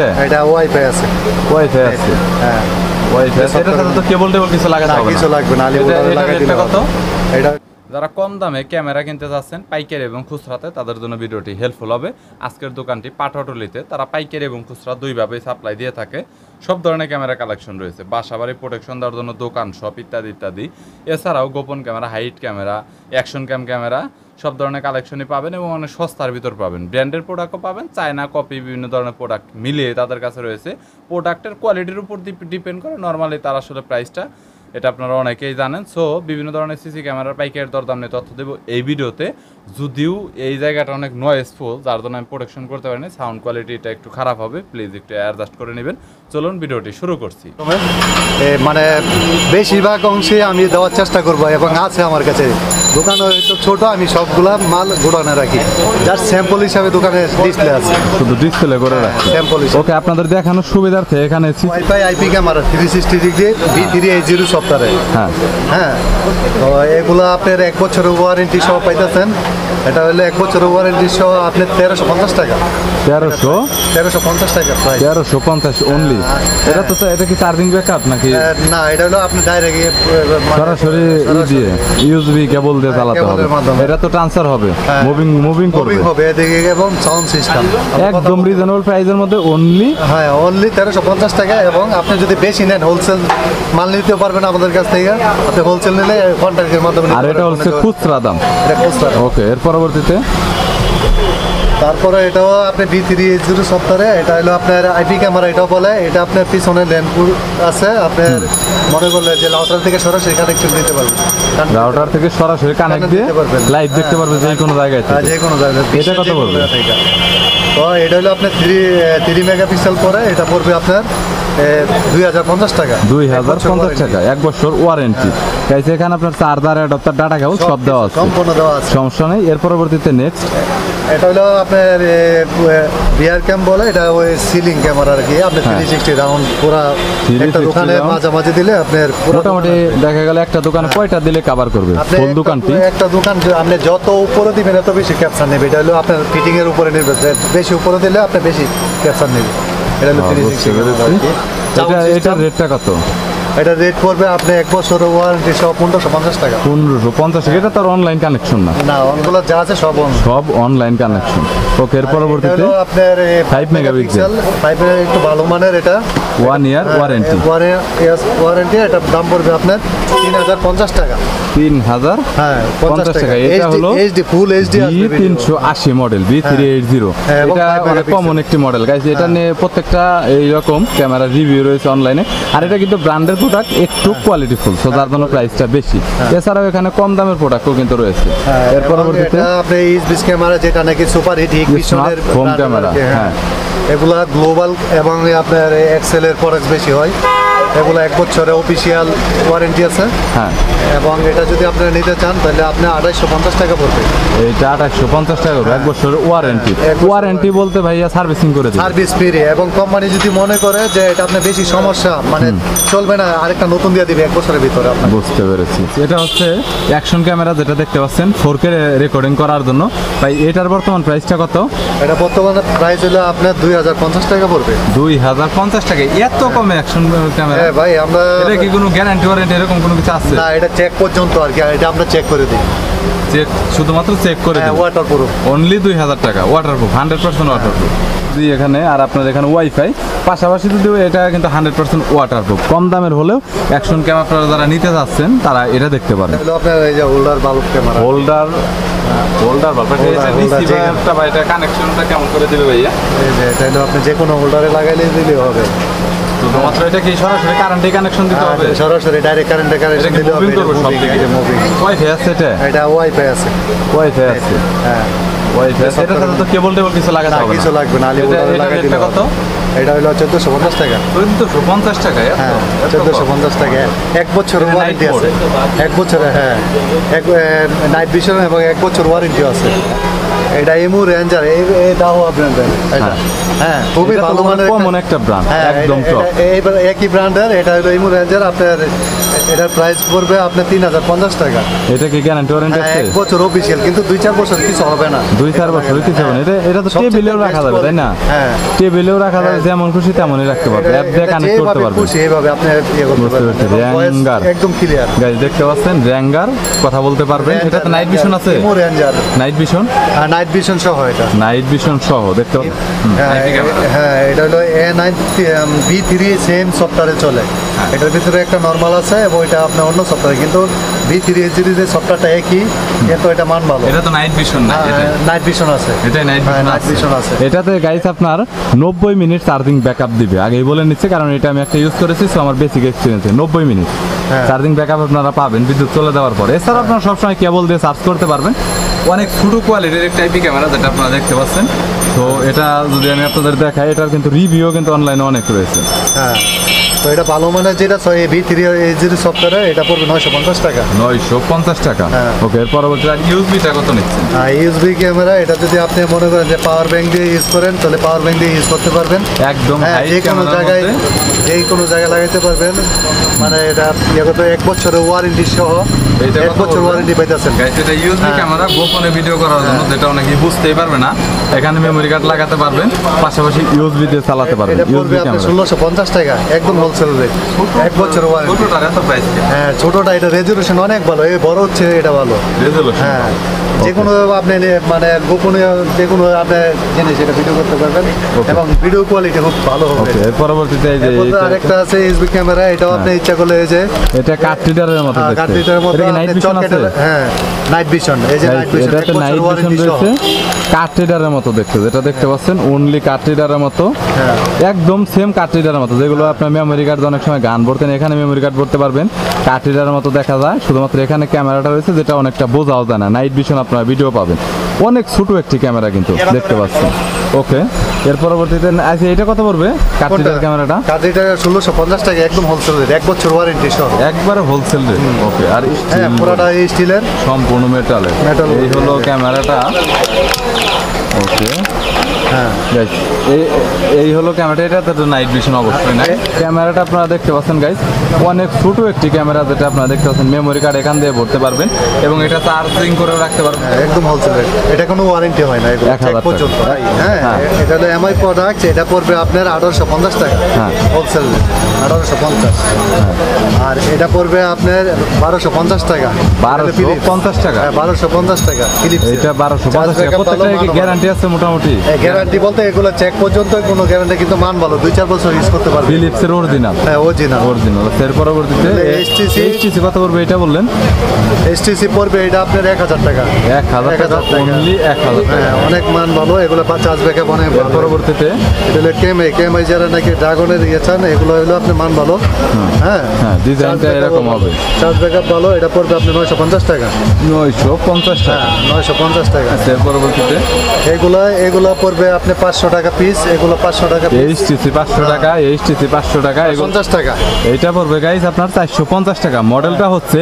এটা? এটা ওয়াইফাই আছে। ওয়াইফাই আছে, হ্যাঁ ওয়াইফাই আছে। এটা সাথে তো কেবল টেবল কিছু লাগাতে হবে না? কিছু লাগবে না, আলি বোর্ডার লাগাই দিলে কত? এটা যারা কম দামে ক্যামেরা কিনতে যাচ্ছেন পাইকারি এবং খুচরাতে, তাদের জন্য ভিডিওটি হেল্পফুল হবে। আজকের দোকানটি পাটুলিতে, তারা পাইকারি এবং খুচরা দুইভাবেই সাপ্লাই দিয়ে থাকে। সব ধরনের ক্যামেরা কালেকশন রয়েছে, বাসাবাড়ি প্রোটেকশন দেওয়ার জন্য দোকান শপ ইত্যাদি ইত্যাদি। এছাড়াও গোপন camera, height camera, action camera সব ধরনের কালেকশনই পাবেন এবং অনেক সস্তার ভিতর পাবেন। ব্র্যান্ডের প্রোডাক্টও পাবেন, চায়না কপি বিভিন্ন ধরনের প্রোডাক্ট মিলিয়ে তাদের কাছে রয়েছে। প্রোডাক্টের কোয়ালিটির উপর ডিপেন্ড করে নর্মালি তার আসলে প্রাইসটা, এটা আপনারা অনেকেই জানেন। সো বিভিন্ন ধরনের সিসি ক্যামেরার পাইকারি দরদাম নিয়ে তথ্য দেবো এই ভিডিওতে। যদিও এই জায়গাটা অনেক নয়েজফুল, যার জন্য আমি প্রোটেকশন করতে পারিনি, সাউন্ড কোয়ালিটিটা একটু খারাপ হবে, প্লিজ একটু অ্যাডজাস্ট করে নেবেন। চলুন ভিডিওটি শুরু করছি। মানে বেশিরভাগ অংশে আমি দেওয়ার চেষ্টা করবো এবং আছে আমার কাছে। দোকান হয়তো ছোট, আমি সবগুলা মাল গোডাউনে রাখি, যার স্যাম্পল হিসাবে দোকানে ডিসপ্লে আছে, শুধু ডিসপ্লে করে রাখি স্যাম্পল হিসাবে। ওকে, আপনাদের দেখানোর সুবিধার্থে এখানে wifi IP camera 360 degree V380 সফটওয়্যারে। হ্যাঁ হ্যাঁ, তো এগুলো আপনার 1 বছরের ওয়ারেন্টি সহ পাইতেছেন। এটা হলো 1 বছরের ওয়ারেন্টি সহ আপনার 1350 টাকা। 1350 টাকা প্রাইস। 1350 অনলি। এটা তো এটা কি চার্জিং ব্যাকআপ নাকি? না, এটা হলো আপনি ডাইরেক্ট সরাসরি দিয়ে ইউএসবি কেবল দিয়ে চালাতে হবে। এটা তো ট্রান্সফার হবে, মুভিং হবে এদিকে এবং সাউন্ড সিস্টেম একদম রিজনেবল প্রাইসের মধ্যে অনলি। হ্যাঁ, অনলি 1350 টাকা। এবং আপনি যদি বেশি নেন হোলসেল মাল নিতে পারবেন আমাদের কাছ থেকে। আপনি হোলসেল নিলে কন্ট্রাক্টের মাধ্যমে। আর এটা হচ্ছে খুচরা দাম। এটা খুচরা। ওকে, এর পরবর্তীতে তারপরে এটাও আপনি V380 সফটওয়্যারে। এটা হলো আপনার আইপি ক্যামেরা, এটাও বলে। এটা আপনার পিছনে ল্যাম্পুর আছে, আপনার মনে করলে যে রাউটার থেকে সরাসরি কানেকশন দিতে পারবেন। রাউটার থেকে সরাসরি কানেক্ট দিয়ে লাইভ দেখতে পারবেন যে কোনো জায়গায়। যে কোনো জায়গায়। এটা কত পড়বে? তো এটা হলো আপনার 3 মেগাপিক্সেল পরে। এটা পড়বে আপনার 2050 টাকা। 2050 টাকা, 1 বছর ওয়ারেন্টি। গাইছে এখানে আপনার চার্জার, অ্যাডাপ্টার, ডাটা কেবল সব দেওয়া আছে, সম্পূর্ণ দেওয়া আছে, সমস্যা নেই। এর পরবর্তীতে নেক্সট এটা হলো আপনার বিআর ক্যাম বলে। এটা ওই সিলিং ক্যামেরা আর কি। আপনি 360 রাউন্ড পুরো একটা দোকানে মাঝামাঝি দিলে আপনার মোটামুটি দেখা গেল একটা দোকানে কয়টা দিলে কভার করবে ফুল দোকানটি? একটা দোকান আপনি যত উপরে দিবেন এত বেশি ক্যাপচার নেবে। এটা হলো আপনার ফিটিং এর উপরে নির্ভর, বেশি উপরে দিলে আপনি বেশি ক্যাপচার নেবে। এটা হলো 360। এটা রেটটা কত? এটা রেট পড়বে আপনি 1 বছর ওয়ারেন্টি সহ 1550 টাকা। 1550 টাকা। এটা তো অনলাইন কানেকশন না? না, অনগুলো যা আছে সব অনলাইন কানেকশন। ওকে, এর পরবর্তীতে আপনার 5 মেগাপিক্সেল, 5 একটু ভালো মানের। এটা 1 ইয়ার ওয়ারেন্টি। ওয়ারেন্টি। এটা দাম পড়বে আপনার 3050 টাকা। 3050 টাকা। এটা হলো HD, full HD V380 model, V380। এটা অনেক কমন একটি মডেল গাইস। এটা নিয়ে প্রত্যেকটা এইরকম ক্যামেরা রিভিউ রয়েছে অনলাইনে। আর এটা কিন্তু ব্র্যান্ডের প্রোডাক্ট, একটু কোয়ালিটিফুল, সো তার জন্য প্রাইসটা বেশি। এছাড়াও এখানে কম দামের প্রোডাক্টও কিন্তু রয়েছে। এর পরবর্তীতে আপনি এইচবিস ক্যামেরা, যেটা নাকি সুপার হিট ইগনিশনের হোম ক্যামেরা। হ্যাঁ, এগুলা গ্লোবাল এবং আপনার এক্সেল এর ফরেক্স বেশি হয়। এগুলো 1 বছরের অফিসিয়াল ওয়ারেন্টি আছে। হ্যাঁ, এবং এটা যদি আপনারা নিতে চান তাহলে আপনি 2850 টাকা পড়বে। এটা 2850 টাকা, 1 বছরের ওয়ারেন্টি। ওয়ারেন্টি বলতে ভাইয়া সার্ভিসিং করে দিই, সার্ভিস ফ্রি। এবং কোম্পানি যদি মনে করে যে এটা আপনার বেশি সমস্যা, মানে চলবে না, আরেকটা নতুন দিয়ে দিবে 1 বছরের ভিতরে। আপনার বুঝতে পেরেছি। এটা হচ্ছে অ্যাকশন ক্যামেরা, যেটা দেখতে পাচ্ছেন 4K রেকর্ডিং করার জন্য। ভাই এটার বর্তমান প্রাইসটা কত? এটা বর্তমানে প্রাইস হলো আপনার 2050 টাকা পড়বে। 2050 টাকা? এত কমে অ্যাকশন ক্যামেরা? হ্যাঁ ভাই, আমরা এটা কি কোনো গ্যারান্টি ওয়ারেন্টি এরকম কোনো কিছু আছে? না, এটা চেক পর্যন্ত আর কি। এটা আমরা চেক করে দিই। চেক, শুধুমাত্র চেক করে দিই। ওয়াটারপ্রুফ অনলি 2000 টাকা। Waterproof, 100% waterproof. যদি এখানে আর আপনার এখানে ওয়াইফাই পাশাপাশি যদি, এটা কিন্তু 100% ওয়াটারপ্রুফ। কম দামের হলেও অ্যাকশন ক্যামেরা যারা নিতে যাচ্ছেন তারা এটা দেখতে পারেন। আপনার এই যে holder bulb camera, holder bulb. এটা ভাই, এটা কানেকশনটা কেমন করে দিবে ভাইয়া? এই যে এটা হলো আপনি যে কোনো হোল্ডারে লাগাইলে দিলে হবে। শুধুমাত্র এটা কি সরাসরি কারেন্টে কানেকশন দিতে হবে? সরাসরি ডাইরেক্ট কারেন্টে কানেকশন দিতে হবে। মুভিং। ওয়াইফাই আছে এটা? এটা ওয়াইফাই আছে। ওয়াইফাই আছে, হ্যাঁ ওয়াইফাই আছে। এটা সাথে তো কেবল টেবল কিছু লাগাতে হবে না? কিছু লাগবে না, আলি বোর্ডার লাগাই দিলে। কত? এটা হলো 1450 টাকা। 1450 টাকা? হ্যাঁ, 1450 টাকা। 1 বছর ওয়ারেন্টি আছে। 1 বছর, হ্যাঁ, নাইট ভিশন এবং 1 বছর ওয়ারেন্টি আছে। এটা এমু রেঞ্জার, এই দাও আপনার এটা। হ্যাঁ, খুবই ভালো মানের কমন একটা ব্র্যান্ড, একদম টপ। এইবার একই ব্র্যান্ডের। এটা হলো এমু রেঞ্জার। আপনার এটার প্রাইস পড়বে আপনার 3050 টাকা। এটা কি গ্যারান্টি ওয়ারেন্টি হ্যাঁ, আছে? 1 বছর অফিসিয়াল, কিন্তু 2-4 বছর কিছু হবে না। 2-4 বছর কিছু হবে না। এটা তো সবচেয়ে টেবিলেও রাখা যাবে, তাই না? হ্যাঁ, টেবিলেও রাখা যাবে, যেমন খুশি তেমনই রাখতে পারবে, অ্যাপ দিয়ে কানেক্ট করতে যেভাবে পারবে। খুশি এইভাবে আপনি ইয়ে করতে বুঝতে পারবেন। পেরেছি, এবং voice Ranger। একদম ক্লিয়ার। গাইস দেখতে পাচ্ছেন র্যাঙ্গার, কথা বলতে পারবেন। এটাতে নাইট ভিশন আছে? Imo ranger, night vision, night vision সহ এটা। নাইট ভিশন সহ দেখতে পাচ্ছেন। হ্যাঁ, এটা হলো A9 V3 সেম সফটওয়্যারে চলে। এটার ভিতরে একটা নরমাল আছে এবং এটা আপনার অন্য সফটওয়্যার, কিন্তু V3 সিরিজের সফটওয়্যারটা একই, কিন্তু এটা মান ভালো। এটা তো নাইট ভিশন না, এটা নাইট ভিশন আছে। এটাই নাইট হ্যাঁ, ভিশন নাইট ভিশন আছে। এটাতে গাইস আপনার 90 মিনিট চার্জিং ব্যাকআপ দিবে। আগেই বলে নিচ্ছে, কারণ এটা আমি একটা ইউজ করেছি, সো আমার বেসিক এক্সপিরিয়েন্সে 90 মিনিট হ্যাঁ। চার্জিং ব্যাকআপ আপনারা পাবেন বিদ্যুৎ চলে দেওয়ার পরে। এছাড়া আপনারা সবসময় কেবল দিয়ে চার্জ করতে পারবেন। অনেক ছোটো কোয়ালিটির একটা আইপি ক্যামেরা, যেটা আপনারা দেখতে পাচ্ছেন। তো এটা যদি আমি আপনাদের দেখাই, এটার কিন্তু রিভিউ কিন্তু অনলাইনে অনেক রয়েছে। হ্যাঁ, তো এটা ভালো মানের যেটা V3 সফটওয়্যার, এটা পড়বে 950 টাকা। 950 টাকা। হ্যাঁ। ওকে, এর পরবর্তী আর ইউএসবিটা কত নিচ্ছেন? ইউএসবি ক্যামেরা, এটা যদি আপনি মনে করেন যে পাওয়ার ব্যাংক দিয়ে ইউজ করেন, তাহলে পাওয়ার ব্যাংক দিয়ে ইউজ করতে পারবেন। একদম হ্যাঁ, হাই যে কোনো ক্যামেরার জায়গায়, মধ্যে। যে কোনো জায়গায় লাগাইতে পারবেন। মানে এটা ইয়ে করতে 1 বছরের ওয়ারেন্টি সহ, এইটা 1 কত বছর বলবেন? ওয়ারেন্টি পাইতেছেন। গাইস এটা ইউএসবি হ্যাঁ। ক্যামেরা, গোপনে ভিডিও করার জন্য, যেটা অনেকেই বুঝতেই পারবে না। এখানে মেমরি কার্ড লাগাতে পারবেন, পাশাপাশি ইউএসবি দিয়ে চালাতে পারবেন। এটা পড়বে ইউএসবি আপনার ক্যামেরা 1650 টাকা, একদম হোলসেল রেট। 1 বছর ওয়ারেন্টি। ছোটটার এত প্রাইস কি? হ্যাঁ, ছোটটা এটা রেজলিউশন অনেক ভালো, এই বড় হচ্ছে এটা ভালো। রেজোলিউশন। হ্যাঁ, যে কোনো আপনি মানে গোপনীয় যে কোনো আপনার জিনিস এটা ভিডিও করতে পারবেন, Okay. এবং ভিডিও কোয়ালিটি খুব ভালো হবে। ওকে, এর পরবর্তীতে এই যে এরপর এইটা- আরেকটা আছে এইচবি ক্যামেরা, এটাও আপনি ইচ্ছা করলে এই যে এটা কাট রিডারের মতো দেখতে। কার্টরিজের মতো এটা কি নাইট আপনি ভিশন আছে? চকেটের- হ্যাঁ, নাইট ভিশন, এই যে নাইট ভিশন, এটাতে নাইট ভিশন রয়েছে, কাট রিডারের মতো দেখতে, যেটা দেখতে পাচ্ছেন অনলি কাট রিডারের মতো। হ্যাঁ। একদম সেম কাট রিডারের মতো, যেগুলো আপনার মেমরি কার্ড অনেক সময় গান ভরতেন, এখানে মেমরি কার্ড ভরতে পারবেন। কাট রিডারের মতো দেখা যায়, শুধুমাত্র এখানে ক্যামেরাটা রয়েছে, যেটা অনেকটা বোঝাও যায় না। নাইট ভিশন আপনারা ভিডিও পাবেন। অনেক ছোট একটি ক্যামেরা কিন্তু দেখতে পাচ্ছেন। ওকে, এর পরবর্তীতে আচ্ছা, এটা কত পড়বে কাট রিডার ক্যামেরাটা? কার্টরিজটা 1650 টাকা, একদম হোলসেল রেট, 1 বছর ওয়ারেন্টি সহ। একবারে হোলসেল রেট। ওকে, আর হ্যাঁ, steel পুরোটা স্টিলের। সম্পূর্ণ মেটালের। Metal। এই হলো ক্যামেরাটা। ওকে, হ্যাঁ, গাইস এই হলো ক্যামেরাটা। এটা তো নাইট ভিশন অবশ্যই না। ক্যামেরাটা আপনারা দেখতে পাচ্ছেন গাইস, অনেক ছোট একটি ক্যামেরা, যেটা আপনারা দেখতে পাচ্ছেন মেমরি কার্ড এখান দিয়ে ভরতে পারবেন, এবং এটা চার্জিং করেও রাখতে পারবেন। একদম হোলসেল রেট, এটা কোনো ওয়ারেন্টি হয় না, এগুলো 1000 চেক টাকা। পর্যন্ত। হ্যাঁ, হ্যাঁ। এটা হলো এমআই প্রোডাক্ট, এটা পড়বে আপনার 1850 টাকা। হ্যাঁ। Wholesale rate 1850। আর এটা পড়বে আপনার 1250 টাকা। 1250 টাকা। হ্যাঁ, 1250 টাকা ফিলিপস। এটা 1250 টাকা। প্রত্যেকটা কি গ্যারান্টি আছে মোটামুটি? গ্যারান্টি বলতে এগুলো চেক পর্যন্ত কোনো গ্যারান্টি, কিন্তু মান ভালো, 2-4 বছর ইউজ করতে পারবে। ফিলিপসের অরিজিনাল। হ্যাঁ, অরিজিনাল। অরিজিনাল। এর পরবর্তীতে HTC HTC কত পড়বে এটা বললেন? এসটিসি পড়বে এটা আপনার 1000 টাকা। 1000 টাকা, 1000 টাকা। অনলি 1000 টাকা। হ্যাঁ, অনেক মান ভালো, এগুলো চার্জ ব্যাকআপ অনেক এর ভালো। পরবর্তীতে এটা হলো কেএমআই যারা নাকি ড্রাগনের ইয়ে চান, এগুলো হলো আপনার মান ভালো। হ্যাঁ, হ্যাঁ, ডিজাইনটা এরকম হবে। চার্জ ব্যাকআপ ভালো, এটা পড়বে আপনার 950 টাকা। 950 টাকা। হ্যাঁ, 950 টাকা। আচ্ছা, এর পরবর্তীতে এগুলো পড়বে আপনি 500 টাকা পিস, এগুলো 500 টাকা পিস। HTC 500 টাকা, HTC 500 টাকা, এগুলো 50 টাকা। এইটা পড়বে গাইস আপনার 450 টাকা। মডেলটা হচ্ছে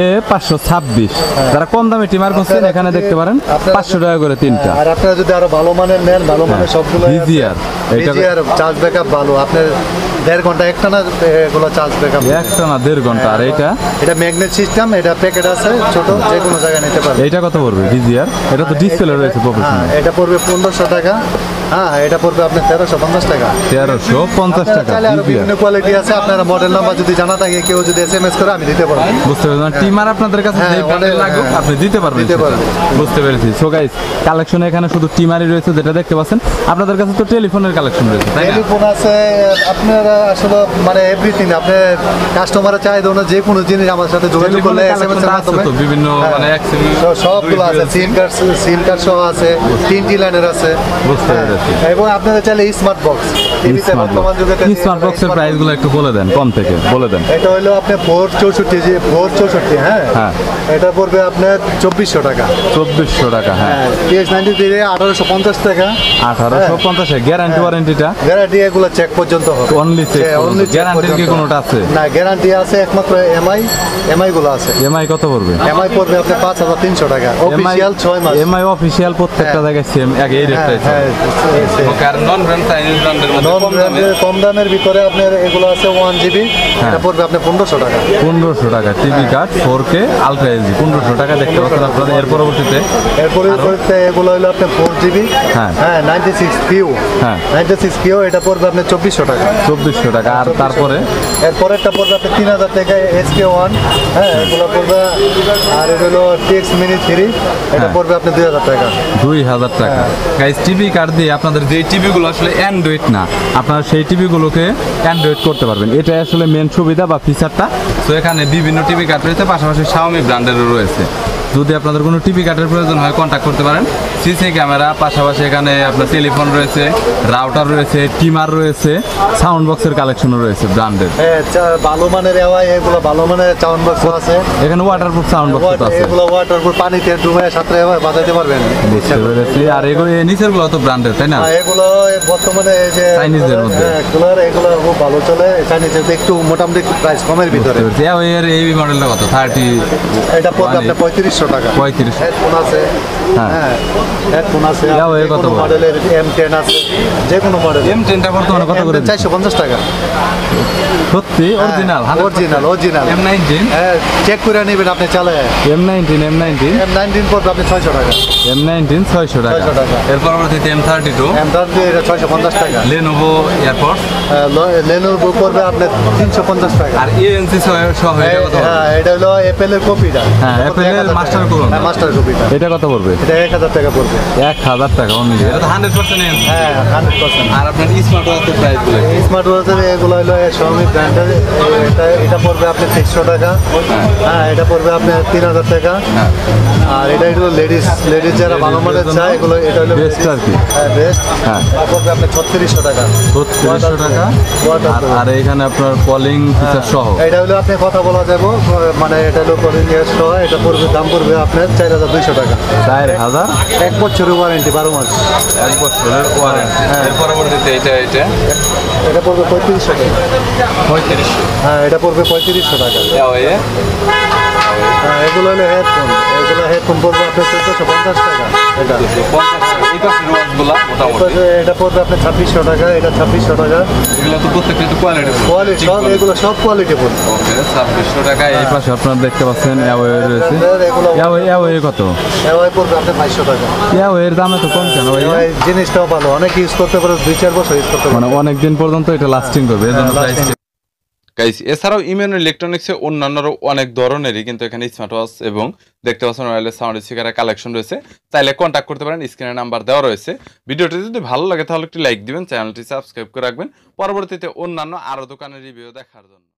A526। যারা কম দামে টিমার করছেন এখানে দেখতে পারেন, 500 টাকা করে তিনটা। আর আপনারা যদি আরো ভালো মানের নেন, ভালো মানের সবগুলো DJR, এইটা DJR চার্জ ব্যাকআপ ভালো, আপনার 1.5 ঘন্টা একটানা এগুলো চার্জ ব্যাকআপ। একটা না 1.5 ঘন্টা। আর এইটা এটা ম্যাগনেট সিস্টেম, এটা প্যাকেট আছে ছোট, যে কোনো জায়গায় নিতে পারবে। এইটা কত পড়বে DJR? এটা তো ডিসপ্লে রয়েছে হ্যাঁ, প্রফেশনাল। এটা পড়বে 1500 টাকা। হ্যাঁ, এটা পড়বে আপনার 1350 টাকা। 1350 টাকা চাইলে আরো DJR। বিভিন্ন কোয়ালিটি আছে, আপনারা মডেল নাম্বার যদি জানা থাকে, কেউ যদি SMS করে আমি দিতে পারবো। বুঝতে পেরেছেন, টিমার আপনাদের কাছে হ্যাঁ, যে ব্র্যান্ডের অনেক- লাগুক হ্যাঁ। আপনি দিতে পারবেন দিতে সেটা। পারবেন। বুঝতে পেরেছি। সো গাইস, কালেকশনে এখানে শুধু টিমারই রয়েছে, যেটা দেখতে পাচ্ছেন। আপনাদের কাছে তো টেলিফোনের কালেকশন রয়েছে, তাই না? টেলিফোন আছে, আপনারা আসলে মানে এভরিথিং, আপনার কাস্টমারের চাহিদা অনুযায়ী যে কোনো জিনিস আমার সাথে যোগাযোগ করলে টেলিফোনের SMS এর কালেকশন আছে মাধ্যমে তো বিভিন্ন, হ্যাঁ, মানে XM সবগুলো আছে, সিম কার্ড সহ আছে, 3টি লাইনের আছে। বুঝতে হ্যাঁ, পেরেছি। এবং আপনারা চাইলে স্মার্ট বক্স, টিভিতে বর্তমান যুগে স্মার্ট বক্সের প্রাইসগুলো একটু বলে দেন, কম থেকে বলে দেন। এটা হলো আপনার 464, হ্যাঁ, হ্যাঁ। এটা পড়বে আপনার 2400 টাকা। 2400 টাকা। হ্যাঁ, PS93 1850 টাকা। 1850। গ্যারান্টি ওয়ারেন্টিটা গ্যারান্টি এগুলো চেক পর্যন্ত হবে। Only check. only check গ্যারান্টির কি পর্যন্ত। কোনোটা আছে? না, গ্যারান্টি আছে একমাত্র এমআই গুলো আছে। এমআই কত পড়বে? এমআই পড়বে আপনার 5300 টাকা, অফিসিয়াল 6 মাস। এমআই অফিসিয়াল প্রত্যেকটা হ্যাঁ। জায়গায় সেম, আগে এই রেটটাই হ্যাঁ, ওকে। আর নন ব্র্যান্ড চাইনিজ ব্র্যান্ডের মধ্যে কম দামের ভিতরে আপনার এগুলো আছে 1 GB, এটা পড়বে আপনার 1500 টাকা। 1500 টাকা TV card 4K ultra HD 1500 টাকা দেখতে পাচ্ছেন আপনারা। এর পরবর্তীতে এগুলো হলো আপনার 4 GB, হ্যাঁ 96 কিউ, হ্যাঁ 96 কিউ, এটা পড়বে আপনার 2400 টাকা। 2400 টাকা। আর তারপরে এরপরেরটা পড়বে আপনার 3000 টাকা SK1, হ্যাঁ এগুলো পড়বে। আর এটা হলো TX Mini 3, এটা পড়বে আপনার 2000 টাকা। 2000 টাকা। গাইস টিভি কার্ড দিয়ে আপনাদের যে টিভিগুলো আসলে অ্যান্ড্রয়েড না, আপনারা সেই টিভিগুলোকে অ্যান্ড্রয়েড করতে পারবেন। এটা আসলে মেন সুবিধা বা ফিচারটা। তো এখানে বিভিন্ন টিভি কার্ড রয়েছে, পাশাপাশি Xiaomi ব্র্যান্ডেরও রয়েছে। যদি আপনাদের কোনো টিভি কার্ডের প্রয়োজন হয় কন্ট্যাক্ট করতে পারেন। সিসি ক্যামেরা, পাশাপাশি এখানে আপনার টেলিফোন রয়েছে, রাউটার রয়েছে, টিমার রয়েছে, সাউন্ড বক্সের কালেকশনও রয়েছে ব্র্যান্ডের। হ্যাঁ ভালো মানের এগুলো ভালো মানের সাউন্ড বক্স আছে। এখানে ওয়াটারপ্রুফ সাউন্ড বক্স আছে। এগুলো ওয়াটারপ্রুফ, পানিতে ডুবে সাথে বাজাতে পারবেন। বুঝতে পেরেছি। আর এগুলো নিচের গুলো তো ব্র্যান্ডের, তাই না? এগুলো বর্তমানে এই যে চাইনিজের মধ্যে কুলার, এগুলো খুব ভালো চলে। চাইনিজের একটু মোটামুটি একটু প্রাইস কমের ভিতরে। এর এই মডেলটা কত? 30, এটা পড়বে আপনার 3500 টাকা। 3500। হেডফোন আছে, হ্যাঁ হেডফোন আছে, কত মডেলের M10 আছে, যে কোনো মডেল। M10টা বর্তমানে কত করে? 450 টাকা। সত্যি অরিজিনাল? Original M19? হ্যাঁ চেক করে নেবেন আপনি, চালায়। M19 পড়বে আপনি 600 টাকা। M19 600 টাকা। 600 টাকা। এর পরবর্তীতে M32 এটা 650 টাকা। Lenovo এয়ারপডস, Lenovo পড়বে আপনার 350 টাকা। আর ANC সহ এটা কত? হ্যাঁ এটা হলো অ্যাপেলের কপিটা। হ্যাঁ অ্যাপেলের মাস্টার করুন। হ্যাঁ মাস্টার কপিটা। এটা কত পড়বে? এটা 1000 টাকা পড়বে। 1000 টাকা অনলি। এটা তো 100% ANC। হ্যাঁ 100%। আর আপনার স্মার্ট ওয়াচের প্রাইস বলে? স্মার্ট ওয়াচের এগুলো হলো Xiaomi ব্র্যান্ডের। এটা পড়বে আপনার 600 টাকা। হ্যাঁ এটা পড়বে আপনার 3000 টাকা। আর এটা হলো লেডিস যারা ভালো মানের চায়, এগুলো এটা হলো বেস্ট আর কি। হ্যাঁ বেস্ট। হ্যাঁ এটা পড়বে আপনার 3600 টাকা। 3600 টাকা। আর এখানে আপনার কলিং ফিচার সহ এটা হলো আপনি কথা বলা যাবো, মানে এটা হলো কলিং সহ। এটা পড়বে, দাম পড়বে আপনার 4200 টাকা। 4000। 1 বছরের ওয়ারেন্টি, 12 মাস। 1 বছরের ওয়ারেন্টি। এর পরবর্তীতে এটা পড়বে 3500 টাকা। 3500। হ্যাঁ এটা পড়বে 3500 টাকা। হ্যাঁ এগুলো হলো হেডফোন পড়বে আপনার 1450 টাকা। এটা এটা পড়বে আপনার 2600 টাকা। এটা 2600 টাকা। এগুলো তো প্রত্যেকটা কোয়ালিটি সব এগুলো সব কোয়ালিটি পড়বে। ওকে 2600 টাকা। এই পাশে আপনারা দেখতে পাচ্ছেন Huawei রয়েছে। এগুলো Huawei কত? Huawei পড়বে আপনার 500 টাকা। Huawei এর দাম এত কম কেন ভাই? জিনিসটাও ভালো, অনেক ইউজ করতে পারো, 2-4 বছর ইউজ করতে পারো, মানে অনেক দিন পর্যন্ত এটা লাস্টিং করবে, এজন্য প্রাইস। গাইস এছাড়াও ইউনিয়ন ইলেকট্রনিক্সে অন্যান্যরও অনেক ধরনেরই কিন্তু এখানে স্মার্ট ওয়াচ এবং দেখতে পাচ্ছেন ওয়্যারলেস সাউন্ড স্পিকারের কালেকশন রয়েছে। চাইলে কন্ট্যাক্ট করতে পারেন, স্ক্রিনে নাম্বার দেওয়া রয়েছে। ভিডিওটি যদি ভালো লাগে তাহলে একটি লাইক দিবেন, চ্যানেলটি সাবস্ক্রাইব করে রাখবেন পরবর্তীতে অন্যান্য আরও দোকানের রিভিউ দেখার জন্য।